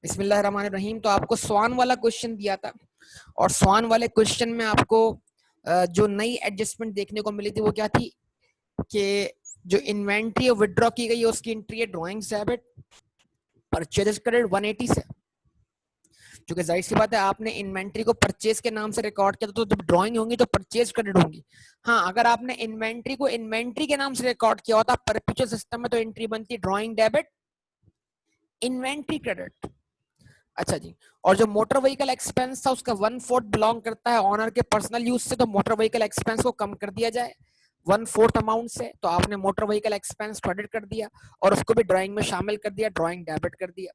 बिस्मिल्लाहिर्रहमानिर्रहीम। तो आपको स्वान वाला क्वेश्चन दिया था और स्वान वाले क्वेश्चन में आपको जो नई एडजस्टमेंट देखने को मिली थी वो क्या थी कि जो इन्वेंट्री विड्रॉ की गई है उसकी एंट्री है ड्राइंग डेबिट परचेज क्रेडिट 180 से, क्योंकि जाहिर सी बात है आपने इन्वेंट्री को परचेज के नाम से रिकॉर्ड किया तो जब ड्राइंग होंगी तो परचेज क्रेडिट होंगी। हाँ, अगर आपने इन्वेंट्री को इन्वेंट्री के नाम से रिकॉर्ड किया होता परपेचुअल सिस्टम में तो एंट्री बनती ड्राइंग डेबिट इन्वेंट्री क्रेडिट। अच्छा जी, और जो मोटर व्हीकल एक्सपेंस था उसका 1/4 बिलोंग करता है ऑनर के पर्सनल यूज से, तो मोटर व्हीकल एक्सपेंस को कम कर दिया जाए 1/4 अमाउंट से। तो आपने मोटर व्हीकल एक्सपेंस क्रेडिट कर दिया और उसको भी ड्राइंग में शामिल कर दिया, ड्राइंग डेबिट कर दिया।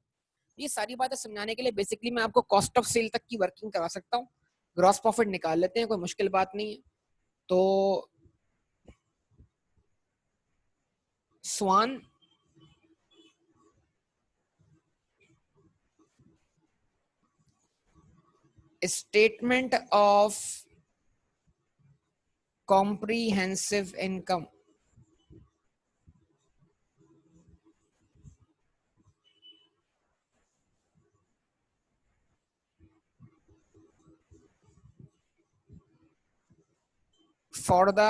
ये सारी बातें समझाने के लिए बेसिकली मैं आपको कॉस्ट ऑफ सेल तक की वर्किंग करा सकता हूँ। ग्रॉस प्रॉफिट निकाल लेते हैं, कोई मुश्किल बात नहीं है। तो स्वान statement of comprehensive income for the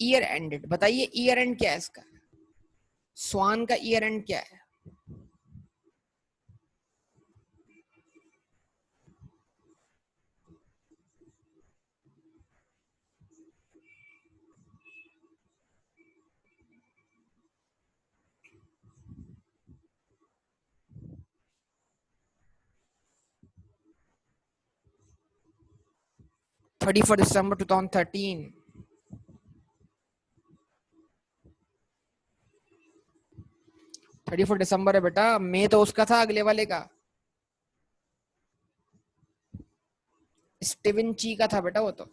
year ended. बताइए ईयर एंड क्या है इसका, स्वान का ईयर एंड क्या है? December 2013। 31 दिसंबर है बेटा, मई तो उसका था अगले वाले का, स्टीवन ची का था बेटा वो तो।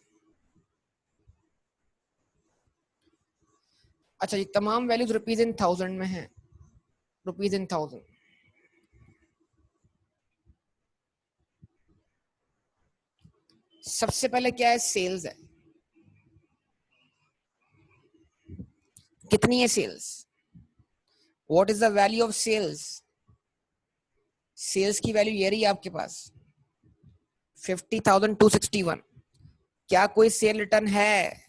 अच्छा, ये तमाम वैल्यूज रुपीज इन थाउजेंड में है, रुपीज इन थाउजेंड। सबसे पहले क्या है, सेल्स है। कितनी है sales? What is the value of sales? Sales की वैल्यू ये रही आपके पास 50,261। क्या कोई सेल रिटर्न है?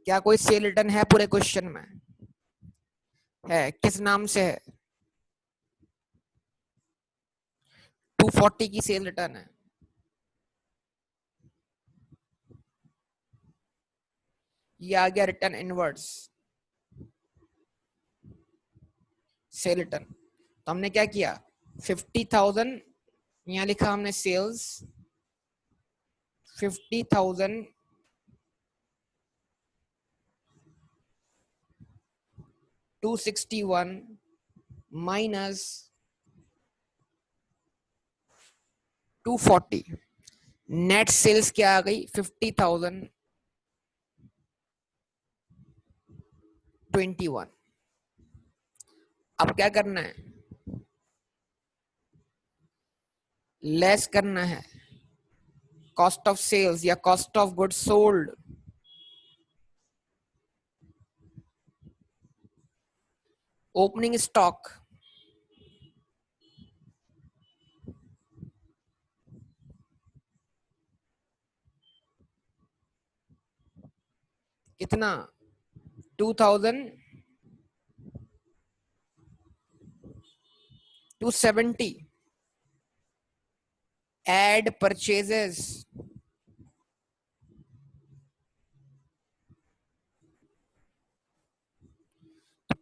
क्या कोई सेल रिटर्न है पूरे क्वेश्चन में? है, किस नाम से है? 240 की सेल रिटर्न है। ये आ गया रिटर्न इनवर्ड्स सेल रिटर्न। तो हमने क्या किया, 50,000 यहाँ लिखा हमने सेल्स, 50,000 261 माइनस 240, नेट सेल्स क्या आ गई 50,021। अब क्या करना है, लेस करना है कॉस्ट ऑफ सेल्स या cost of goods sold, opening stock कितना 2,270 एड परचेजेस,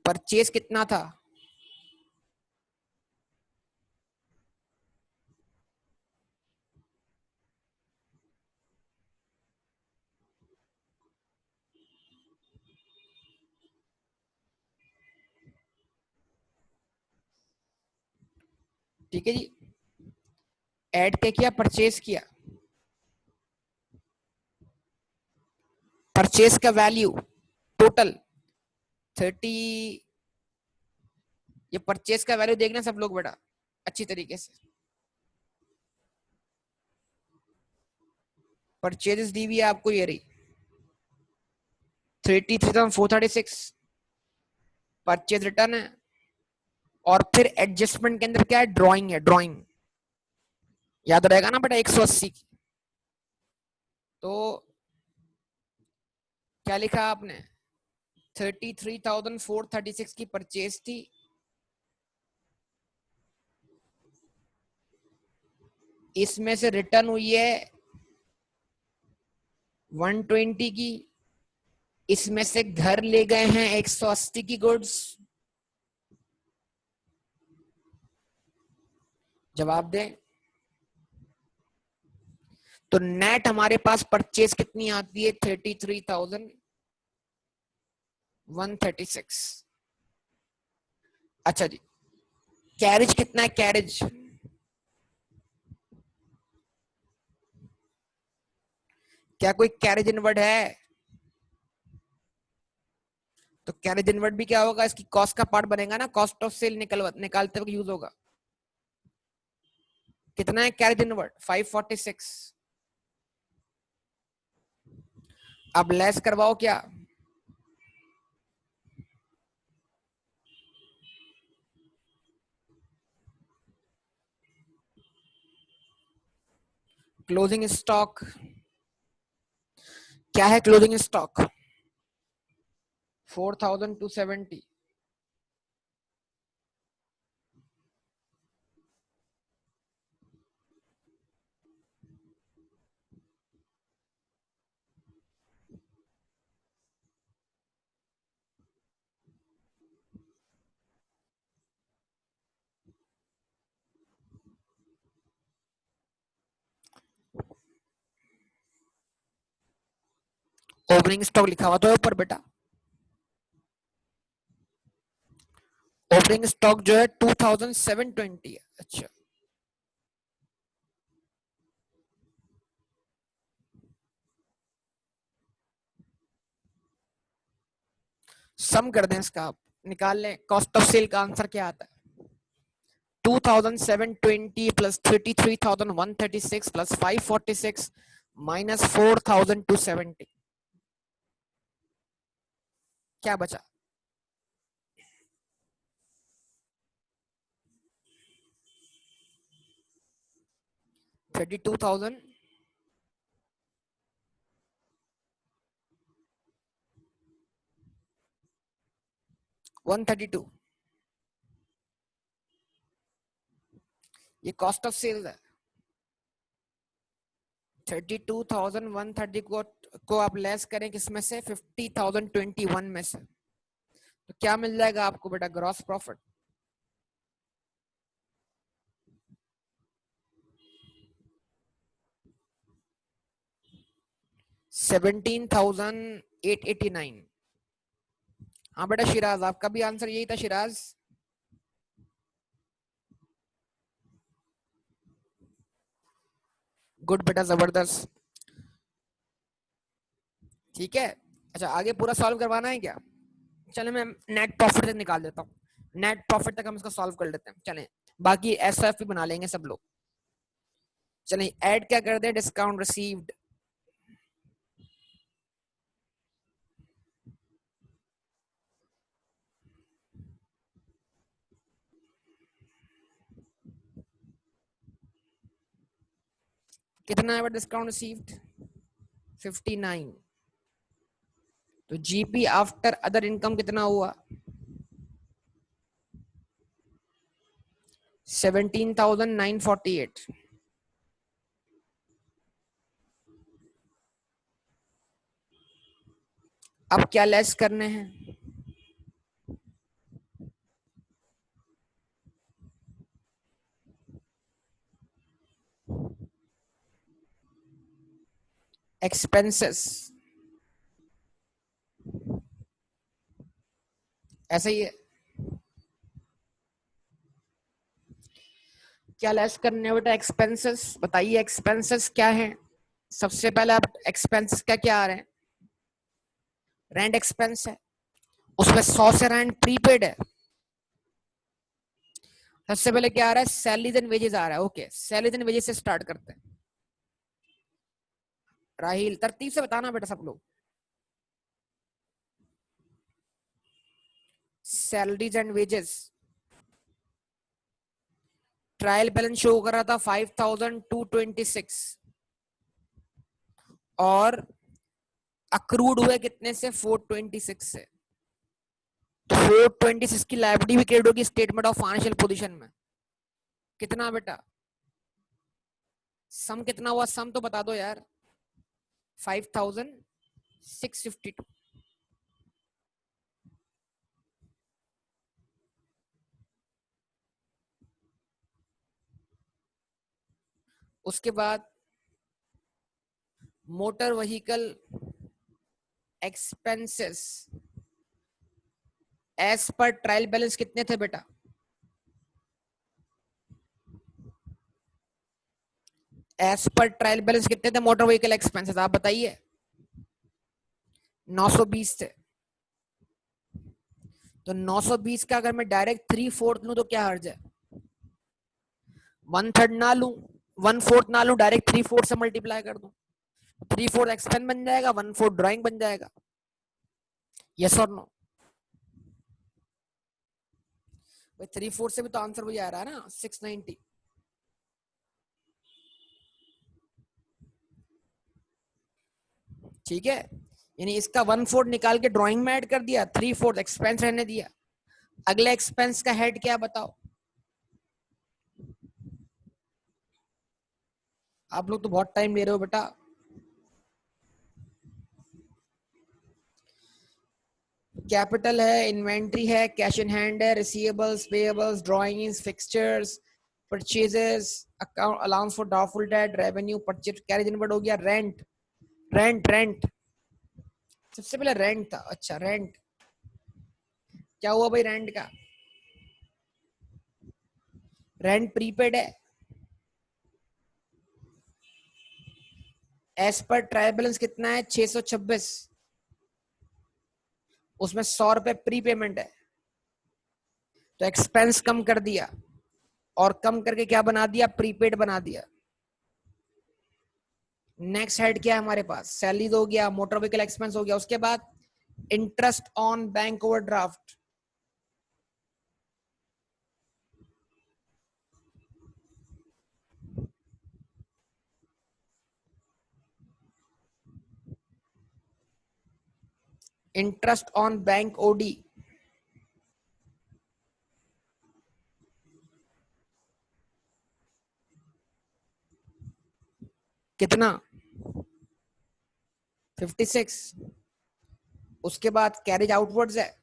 परचेज कितना था? ठीक है जी, ऐड क्या किया, परचेज किया। परचेज का वैल्यू टोटल 30, ये परचेज का वैल्यू देखना सब लोग बेटा अच्छी तरीके से। परचेजेस दी हुई है आपको ये रही 33,436, परचेज रिटर्न है, और फिर एडजस्टमेंट के अंदर क्या है, ड्राइंग है, ड्राइंग याद रहेगा ना बेटा 180 की। तो क्या लिखा आपने, 33,436 की परचेज थी, इसमें से रिटर्न हुई है 120 की, इसमें से घर ले गए हैं 180 की गुड्स। जवाब दें। तो नेट हमारे पास परचेज कितनी आती है, 33,136। अच्छा जी, कैरेज कितना है, कैरेज क्या कोई कैरेज इनवर्ड है? तो कैरेज इनवर्ड भी क्या होगा, इसकी कॉस्ट का पार्ट बनेगा ना, कॉस्ट ऑफ सेल निकालते वक्त यूज होगा। कितना है कैरेज इनवर्ड, 546। अब लेस करवाओ क्या, क्लोजिंग स्टॉक क्या है, क्लोजिंग स्टॉक 4,270। ओपनिंग स्टॉक लिखा हुआ तो ऊपर बेटा, ओपनिंग स्टॉक जो है 2,720 है। अच्छा, सम कर दें इसका, आप निकाल लें कॉस्ट ऑफ सेल का आंसर क्या आता है, 2,720 प्लस 33,136 प्लस 546 माइनस 4,270, क्या बचा, 32,132। ये कॉस्ट ऑफ सेल्स है। 32,130 को आप लेस करें किसमें से, 50,021 में से, तो क्या मिल जाएगा आपको बेटा, ग्रॉस प्रॉफिट 17,889। हाँ बेटा शिराज, आपका भी आंसर यही था शिराज। गुड बेटा, जबरदस्त, ठीक है। अच्छा, आगे पूरा सॉल्व करवाना है क्या, चले मैं नेट प्रॉफिट तक निकाल देता हूँ, नेट प्रॉफिट तक हम इसको सॉल्व कर लेते हैं, चलें बाकी एसएफ भी बना लेंगे सब लोग। चलें ऐड क्या कर दे, डिस्काउंट रिसीव्ड, कितना है डिस्काउंट रिसीव्ड, 59। तो जीपी आफ्टर अदर इनकम कितना हुआ, 17,948। अब क्या लेस करने हैं, एक्सपेंसेस, ऐसा ही है। क्या लेस करने हैं बेटा, एक्सपेंसेस बताइए, एक्सपेंसेस क्या है, सबसे पहले आप एक्सपेंसेस क्या क्या आ रहे हैं, रेंट एक्सपेंस है, उसमें 100 से रेंट प्रीपेड है। सबसे पहले क्या आ रहा है, सैलरीज एंड वेजेस आ रहा है, ओके सैलरीज एंड वेजेस से स्टार्ट करते हैं। राहिल तरतीब से बताना बेटा सब लोग, salaries and wages, trial balance show कर रहा था 5226 और अक्रूड हुए कितने से 426 से। तो 426 की लायबिलिटी भी क्रेडिट होगी स्टेटमेंट ऑफ फाइनेंशियल पोजीशन में। कितना बेटा, सम कितना हुआ, सम तो बता दो यार। 5652। उसके बाद motor vehicle expenses as per trial balance कितने थे बेटा, एज पर ट्रायल बैलेंस कितने थे मोटर व्हीकल एक्सपेंसेस, आप बताइए। 920 थे। तो 920 का अगर मैं डायरेक्ट 3/4 लूं तो क्या हर्ज है, 1/3 ना लूं, 1/4 ना लूं, डायरेक्ट 3/4 से मल्टीप्लाई कर दूं, 3/4 एक्सपेंस बन जाएगा, 1/4 ड्राइंग बन जाएगा। यस और नो? 3/4 से भी तो आंसर वही आ रहा है ना, 690। ठीक है, यानी इसका 1/4 निकाल के ड्राइंग में ऐड कर दिया, 3/4 एक्सपेंस रहने दिया। अगले एक्सपेंस का हेड क्या बताओ, आप लोग तो बहुत टाइम ले रहे हो बेटा। कैपिटल है, इन्वेंट्री है, कैश इन हैंड है, receivables, payables, drawings, fixtures, purchases, account allowance for doubtful debt, revenue, purchase, carriage inward हो गया, रेंट, रेंट सबसे पहले रेंट था। अच्छा रेंट क्या हुआ भाई, रेंट का, रेंट प्रीपेड है, एज पर ट्रायल बैलेंस कितना है 626, उसमें 100 रुपए प्री पेमेंट है, तो एक्सपेंस कम कर दिया और कम करके क्या बना दिया, प्रीपेड बना दिया। नेक्स्ट हेड क्या है हमारे पास, सैलरीज हो गया, मोटर व्हीकल एक्सपेंस हो गया। उसके बाद interest on bank overdraft, interest on bank OD कितना, 56। उसके बाद कैरेज आउटवर्ड्स है,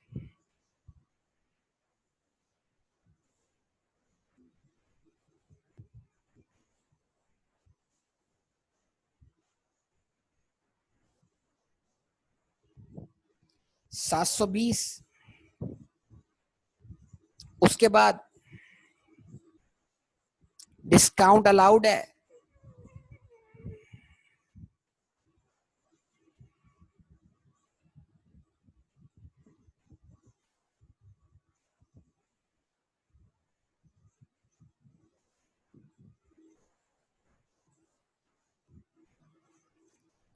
$720। उसके बाद डिस्काउंट अलाउड है,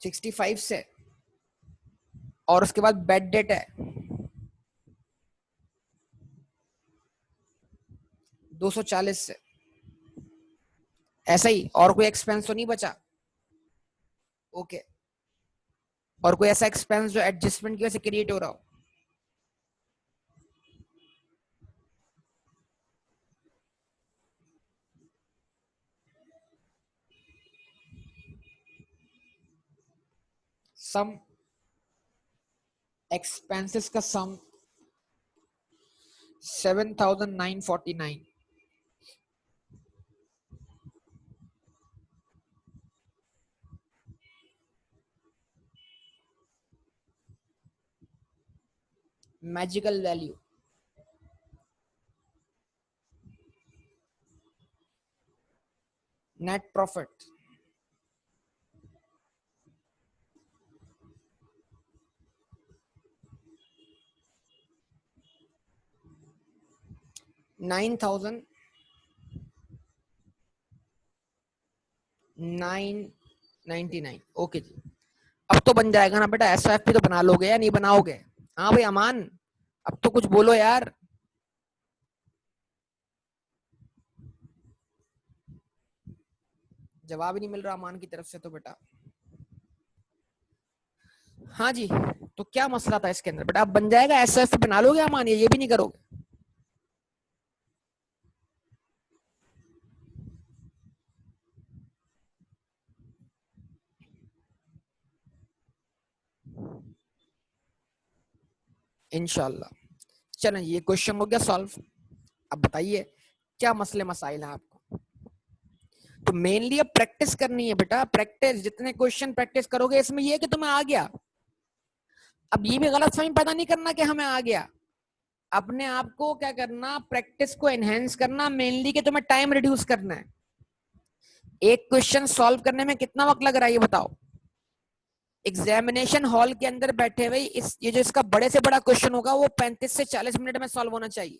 $65 से। और उसके बाद बेड डेट है 240 से। ऐसा ही, और कोई एक्सपेंस तो नहीं बचा। ओके, और कोई ऐसा एक्सपेंस जो एडजस्टमेंट की वजह से क्रिएट हो रहा हो, सम एक्सपेंसेस का sum 7,949। Magical value, net profit, $9,999। Okay ji, अब तो बन जाएगा ना बेटा, एसएफपी तो बना लोगे या नहीं बनाओगे? हाँ भाई अमान, अब तो कुछ बोलो यार। जवाब ही नहीं मिल रहा अमान की तरफ से तो बेटा। हाँ जी, तो क्या मसला था इसके अंदर बेटा? अब बन जाएगा, एसएफ बना लोगे अमान, ये भी नहीं करोगे? इंशाल्लाह। चलें, ये क्वेश्चन हो गया सॉल्व। अब बताइए क्या मसले मसाइल है आपको? तो मेनली अब प्रैक्टिस करनी है बेटा, प्रैक्टिस। जितने क्वेश्चन प्रैक्टिस करोगे, इसमें ये कि तुम्हें आ गया। अब ये भी गलत फहमी पैदा नहीं करना कि हमें आ गया। अपने आप को क्या करना, प्रैक्टिस को एनहेंस करना, मेनली कि तुम्हें टाइम रिड्यूस करना है। एक क्वेश्चन सॉल्व करने में कितना वक्त लग रहा है ये बताओ? एग्जामिनेशन हॉल के अंदर बैठे हुए ये जो इसका बड़े से बड़ा क्वेश्चन होगा वो 35 से 40 मिनट में सॉल्व होना चाहिए।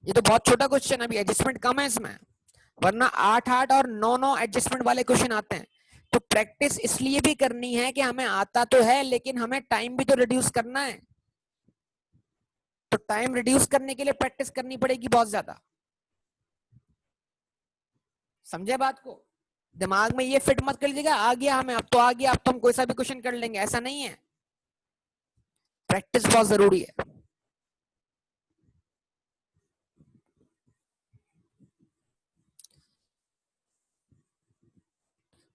ये तो बहुत छोटा क्वेश्चन है, अभी एडजस्टमेंट कम है इसमें, वरना 8-8 और 9-9 एडजस्टमेंट वाले क्वेश्चन आते हैं। तो प्रैक्टिस इसलिए भी करनी है कि हमें आता तो है, लेकिन हमें टाइम भी तो रिड्यूस करना है। तो टाइम रिड्यूस करने के लिए प्रैक्टिस करनी पड़ेगी बहुत ज्यादा। समझे बात को? दिमाग में ये फिट मत कर लीजिएगा आ गया हमें, अब तो आ गया, अब तो हम कोई सा भी क्वेश्चन कर लेंगे, ऐसा नहीं है। प्रैक्टिस बहुत जरूरी है।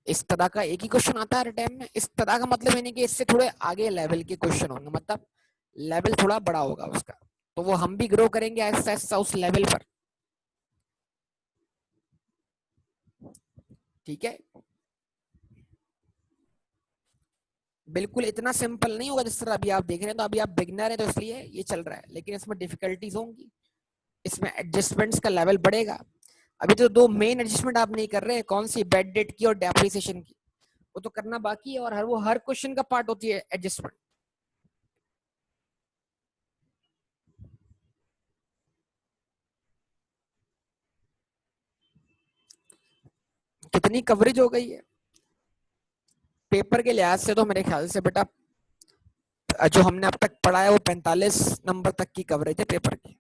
इस तरह का एक ही क्वेश्चन आता है हर टाइम में। इस तरह का मतलब ये नहीं कि इससे थोड़े आगे लेवल के क्वेश्चन होंगे, मतलब लेवल थोड़ा बड़ा होगा उसका, तो वो हम भी ग्रो करेंगे ऐसा ऐसा उस लेवल पर। ठीक है, बिल्कुल इतना सिंपल नहीं होगा जिस तरह अभी आप देख रहे हैं। तो अभी आप बिगिनर हैं तो इसलिए ये चल रहा है, लेकिन इसमें डिफिकल्टीज होंगी, इसमें एडजस्टमेंट्स का लेवल बढ़ेगा। अभी तो दो मेन एडजस्टमेंट आप नहीं कर रहे हैं, कौन सी? बेड डेट की और डेप्रिसिएशन की, वो तो करना बाकी है, और वो हर क्वेश्चन का पार्ट होती है एडजस्टमेंट। कितनी कवरेज हो गई है पेपर के लिहाज से? तो मेरे ख्याल से बेटा जो हमने अब तक पढ़ा है वो 45 नंबर तक की कवरेज है पेपर की।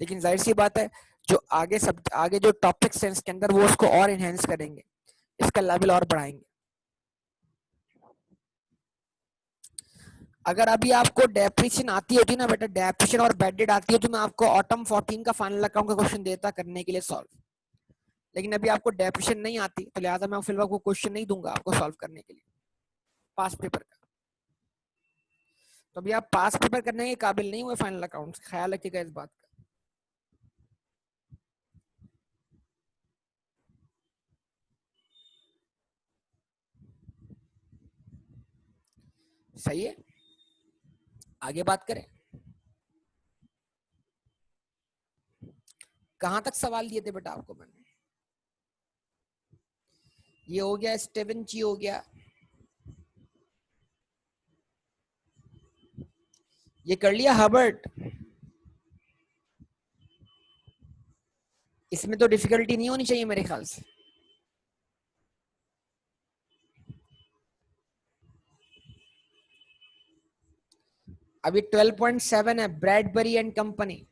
लेकिन जाहिर सी बात है, जो आगे जो टॉपिक्स हैं इसके अंदर वो उसको और इनहेंस करेंगे, इसका लेवल और बढ़ाएंगे। अगर अभी आपको डेप्रिसिएशन आती होती ना बेटा, डेप्रिसिएशन और बैड डेट आती है, तो मैं आपको ऑटम 14 का फाइनल अकाउंट का क्वेश्चन देता करने के लिए सॉल्व। लेकिन अभी आपको डेप्रिसिएशन नहीं आती, तो लिहाजा मैं फिलहाल को क्वेश्चन नहीं दूंगा आपको सॉल्व करने के लिए पास पेपर का। तो अभी आप पास पेपर करने के काबिल नहीं हुए फाइनल अकाउंट, ख्याल रखिएगा इस बात का। सही है, आगे बात करें। कहां तक सवाल दिए थे बेटा आपको मैंने? ये हो गया स्टीवन जी, हो गया ये, कर लिया हर्बर्ट। इसमें तो डिफिकल्टी नहीं होनी चाहिए मेरे ख्याल से। अभी 12.7 है, ब्रैडबरी एंड कंपनी।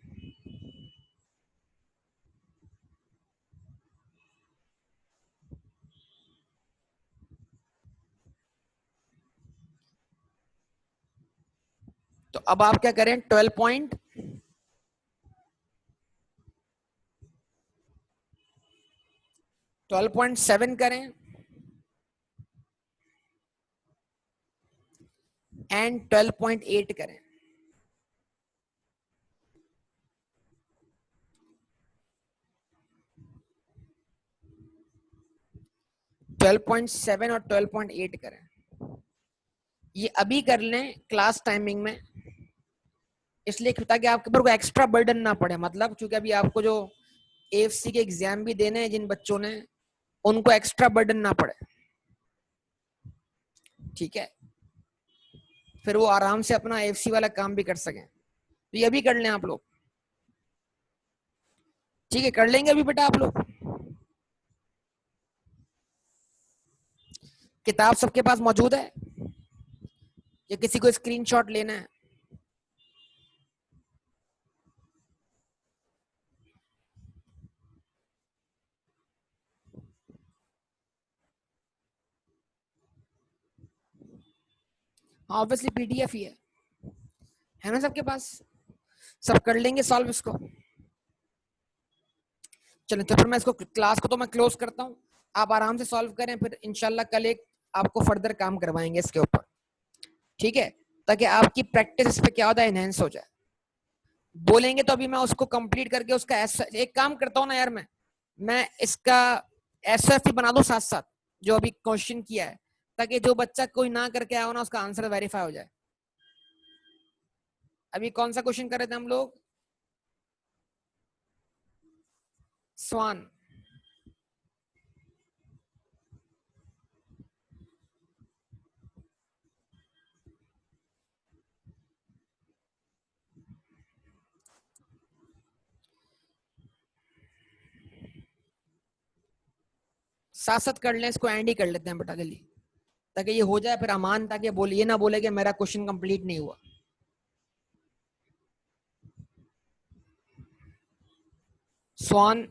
तो अब आप क्या करें, 12.7 करें एंड 12.8 करें। 12.7 और 12.8 करें, ये अभी कर लें क्लास टाइमिंग में, इसलिए ताकि आपके ऊपर कोई एक्स्ट्रा बर्डन ना पड़े। मतलब क्योंकि अभी आपको जो एएफसी के एग्जाम भी देने हैं जिन बच्चों ने, उनको एक्स्ट्रा बर्डन ना पड़े। ठीक है, फिर वो आराम से अपना एएफसी वाला काम भी कर सकें। तो ये भी कर लें आप लोग। ठीक है, कर लेंगे अभी बेटा आप लोग। किताब सबके पास मौजूद है या किसी को स्क्रीनशॉट लेना है? ऑब्वियसली पीडीएफ ही है ना सबके पास, सब कर लेंगे सॉल्व इसको। चलो तो फिर मैं इसको क्लास को तो मैं क्लोज करता हूँ, आप आराम से सॉल्व करें, फिर इंशाल्लाह कल एक आपको फर्दर काम करवाएंगे इसके ऊपर, ठीक है, ताकि आपकी प्रैक्टिस इस पे क्या होता है, एनहेंस हो जाए। बोलेंगे तो अभी मैं उसको कंप्लीट करके उसका एक काम करता हूँ ना यार, मैं इसका एसएफ ही बना दूं साथ साथ जो अभी क्वेश्चन किया है, ताकि जो बच्चा कोई ना करके आया हो ना उसका आंसर वेरीफाई हो जाए। अभी कौन सा क्वेश्चन कर रहे थे हम लोग, स्वान। साथ साथ कर लें इसको, एंड ही कर लेते हैं बेटा जल्दी, ताकि ये हो जाए, फिर अमान ताकि बोले ये ना बोले कि मेरा क्वेश्चन कंप्लीट नहीं हुआ। स्वान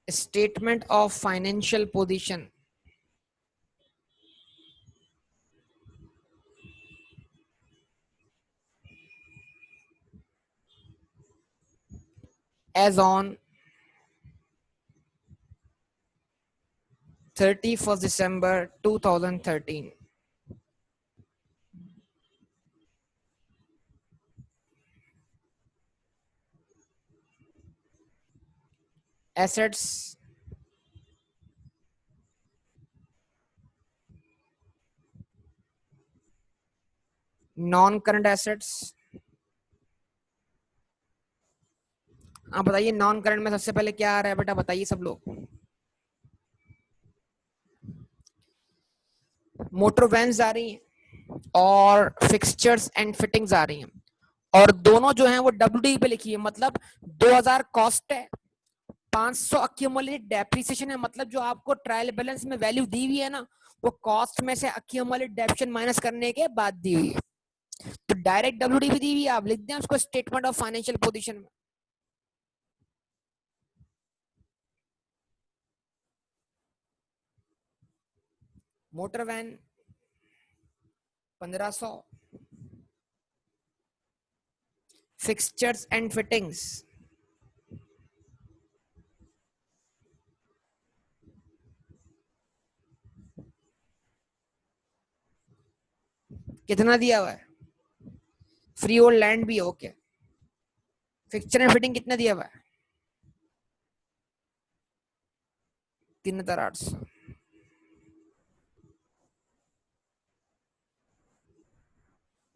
statement of financial position as on 31st December 2013. Assets non current assets. आप बताइए नॉन करंट में सबसे पहले क्या आ रहा है बेटा, बताइए सब लोग। मोटर वैन्स आ रही हैं और फिक्सचर्स एंड फिटिंग्स आ रही हैं, और दोनों जो हैं वो डब्ल्यूडी पे लिखी है, मतलब 2000 कॉस्ट है, 500 अक्यूमुलेटेड डेप्रिसिएशन है, मतलब जो आपको ट्रायल बैलेंस में वैल्यू दी हुई है ना, वो कॉस्ट में से अक्यूमुलेटेड डेप्रिसिएशन माइनस करने के बाद दी हुई है। तो डायरेक्ट डब्ल्यूडी भी दी हुई है, आप लिख दें उसको स्टेटमेंट ऑफ फाइनेंशियल पोजीशन में। Motor van 1500, fixtures and fittings कितना दिया हुआ है, फ्री होल्ड लैंड भी है, ओके। फिक्सचर एंड फिटिंग कितना दिया हुआ है, 3800।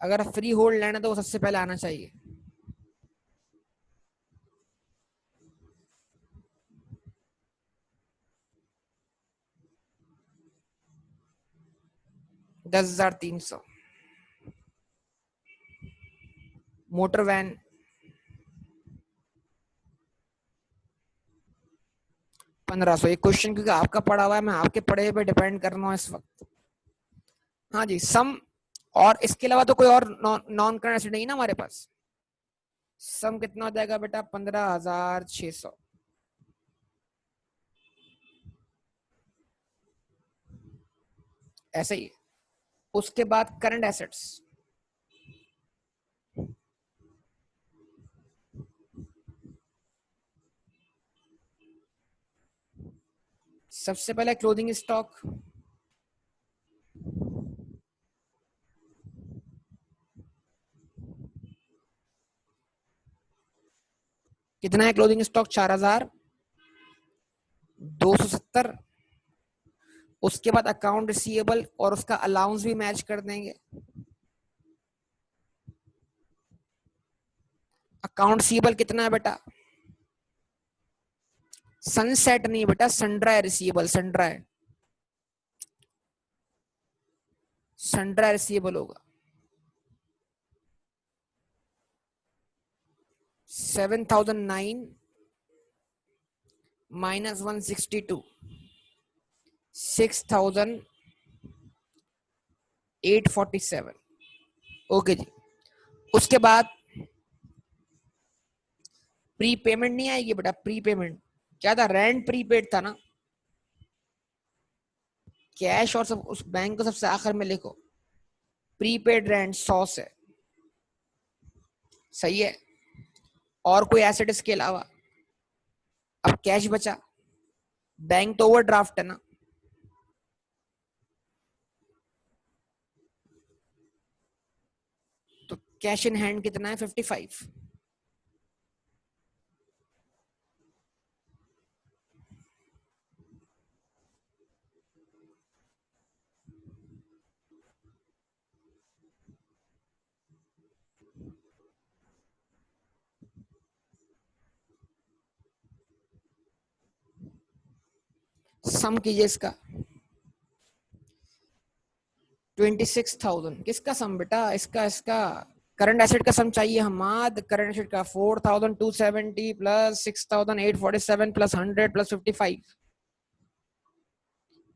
अगर फ्री होल्ड लैंड है तो वो सबसे पहले आना चाहिए। $10,300। Motor van 1500। ये क्वेश्चन क्योंकि आपका पढ़ा हुआ है, मैं आपके पढ़े पे डिपेंड कर रहा हूँ इस वक्त। हाँ जी, सम, और इसके अलावा तो कोई और नॉन करंट एसेट नहीं ना हमारे पास। सम कितना हो जाएगा बेटा, 15,600। ऐसे ही। उसके बाद करंट एसेट्स, सबसे पहले क्लोजिंग स्टॉक, कितना है क्लोजिंग स्टॉक, 4,270। उसके बाद अकाउंट रिसीवेबल और उसका अलाउंस भी मैच कर देंगे। अकाउंट रिसीवेबल कितना है बेटा, सनसेट नहीं बेटा, सनड्राई रिसीवेबल, सनड्राई, सनड्राई रिसीवेबल होगा 7,009 माइनस 162, 6,847। ओके जी। उसके बाद प्री पेमेंट नहीं आएगी बेटा, प्री पेमेंट क्या था, रेंट प्रीपेड था ना, कैश और सब उस बैंक को सबसे आखिर में लिखो। प्रीपेड रेंट 100 से, सही है। और कोई एसेट इसके अलावा? अब कैश बचा, बैंक तो ओवरड्राफ्ट है ना, तो कैश इन हैंड कितना है? 55। सम कीजिए इसका। 26,000 किसका सम बेटा? इसका इसका करंट एसेट का सम चाहिए हमाद। करंट एसेट का 4,270 प्लस 6,847 प्लस 100 प्लस 55,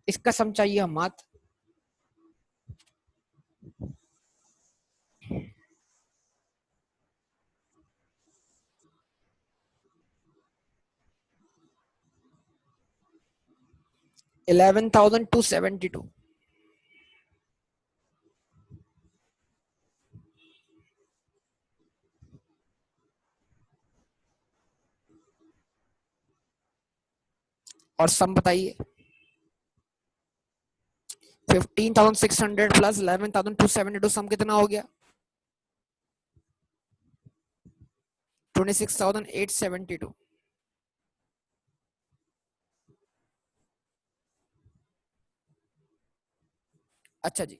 इसका सम चाहिए हमाद। $11,272। और सम बताइए। 15,600 प्लस 11,272, सम कितना हो गया? 26,872। अच्छा जी,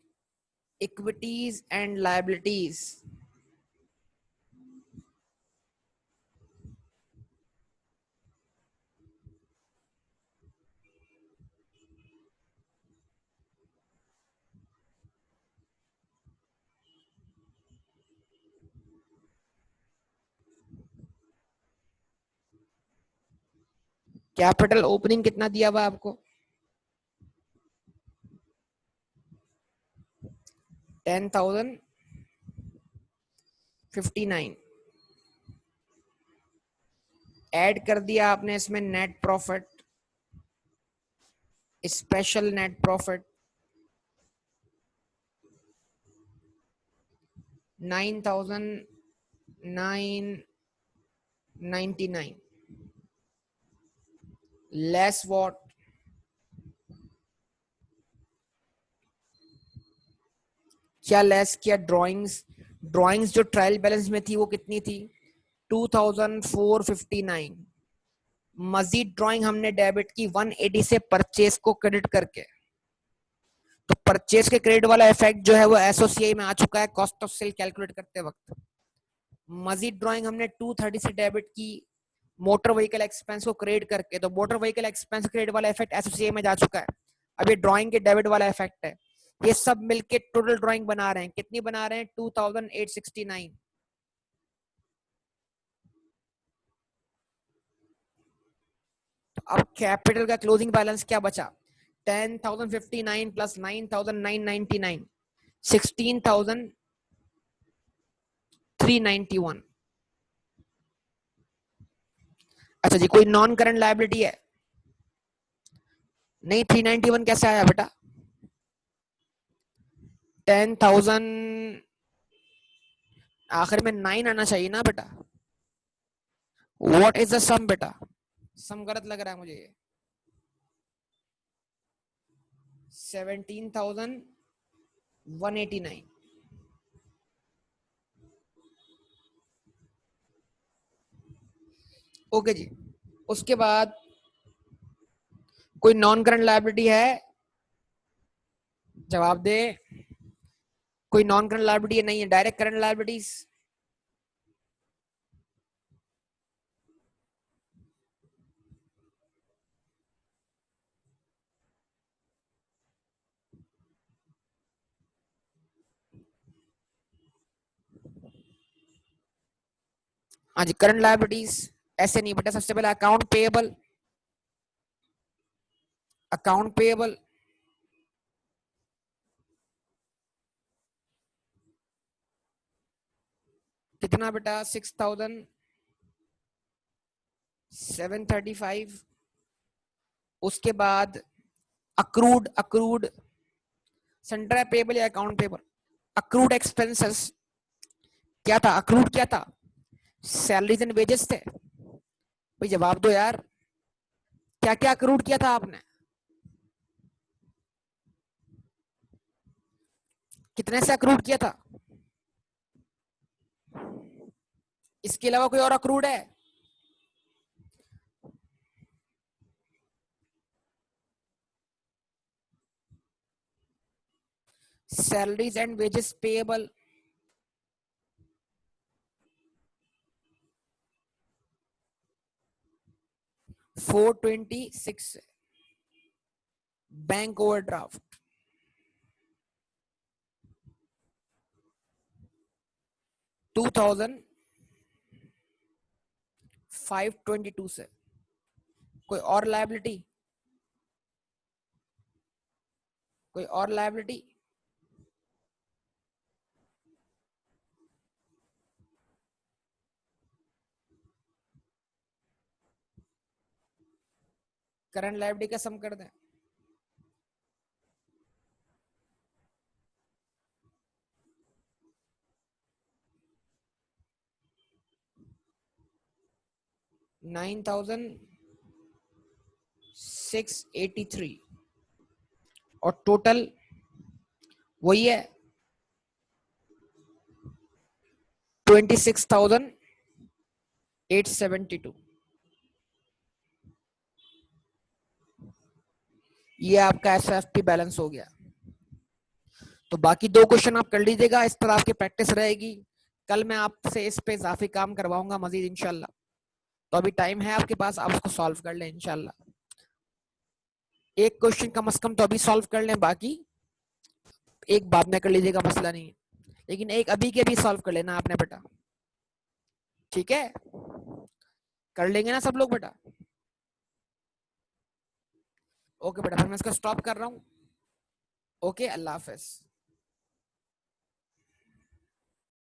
equities and liabilities. Capital opening कितना दिया हुआ आपको? 10,059। ऐड कर दिया आपने इसमें net profit, special net profit 9,999 less what? क्या लेस किया? ड्राइंग्स। ड्राइंग्स जो ट्रायल बैलेंस में थी वो कितनी थी? 2,459। मजीद ड्राइंग हमने डेबिट की 180 से परचेस को क्रेडिट करके, तो परचेस के क्रेडिट वाला इफेक्ट जो है वो एसोसीआई में आ चुका है कॉस्ट ऑफ सेल कैलकुलेट करते वक्त। मजीद ड्राइंग हमने 230 से डेबिट की मोटर व्हीकल एक्सपेंस को क्रेडिट करके, तो मोटर व्हीकल एक्सपेंस क्रेडिट वाला इफेक्ट एसोसीआई में जा चुका है। अब ये ड्राइंग के डेबिट वाला इफेक्ट है। ये सब मिलके टोटल ड्राइंग बना रहे हैं। कितनी बना रहे हैं? 2,869। अब कैपिटल का क्लोजिंग बैलेंस क्या बचा? 10,059 प्लस 9,999, 16,391। अच्छा जी, कोई नॉन करंट लायबिलिटी है? नहीं, 391 कैसे आया बेटा? 10,000 आखिर में 9 आना चाहिए ना बेटा। व्हाट इज द सम बेटा? सम गलत लग रहा है मुझे ये। 17,189। ओके जी। उसके बाद कोई नॉन करंट लायबिलिटी है? जवाब दे। कोई नॉन करंट लायबिलिटी नहीं है। Direct current liabilities. हाँ जी, करंट लायबिलिटीज ऐसे नहीं बेटा। सबसे पहले अकाउंट पेएबल। अकाउंट पेएबल कितना बेटा? 6,735। उसके बाद अक्रूड अक्रूड सेंट्रल पेबल या अकाउंट पेबल? अक्रूड एक्सपेंसेस क्या था? अक्रूड क्या था? सैलरीज एंड वेजेस थे? भाई जवाब दो यार, क्या क्या अक्रूड किया था आपने? कितने से अक्रूड किया था? इसके अलावा कोई और अक्रूड है? Salaries and wages payable 426। Bank overdraft 2522 से। कोई और लायबिलिटी? कोई और लायबिलिटी? करंट लायबिलिटी का सम कर दें? $9,683 और टोटल वही है 26,872। ये आपका एसएफटी बैलेंस हो गया। तो बाकी दो क्वेश्चन आप कर लीजिएगा, इस पर आपकी प्रैक्टिस रहेगी। कल मैं आपसे इस पे इजाफी काम करवाऊंगा मजीद इंशाल्लाह। तो अभी टाइम है आपके पास, आप उसको सॉल्व कर लें इंशाल्लाह। एक क्वेश्चन कम से कम तो अभी सॉल्व कर लें, बाकी एक बाद में कर लीजिएगा, मसला नहीं है, लेकिन एक अभी के अभी सॉल्व कर लेना आपने बेटा। ठीक है, कर लेंगे ना सब लोग बेटा? ओके बेटा, फिर मैं इसको स्टॉप कर रहा हूँ। ओके, अल्लाह हाफिज।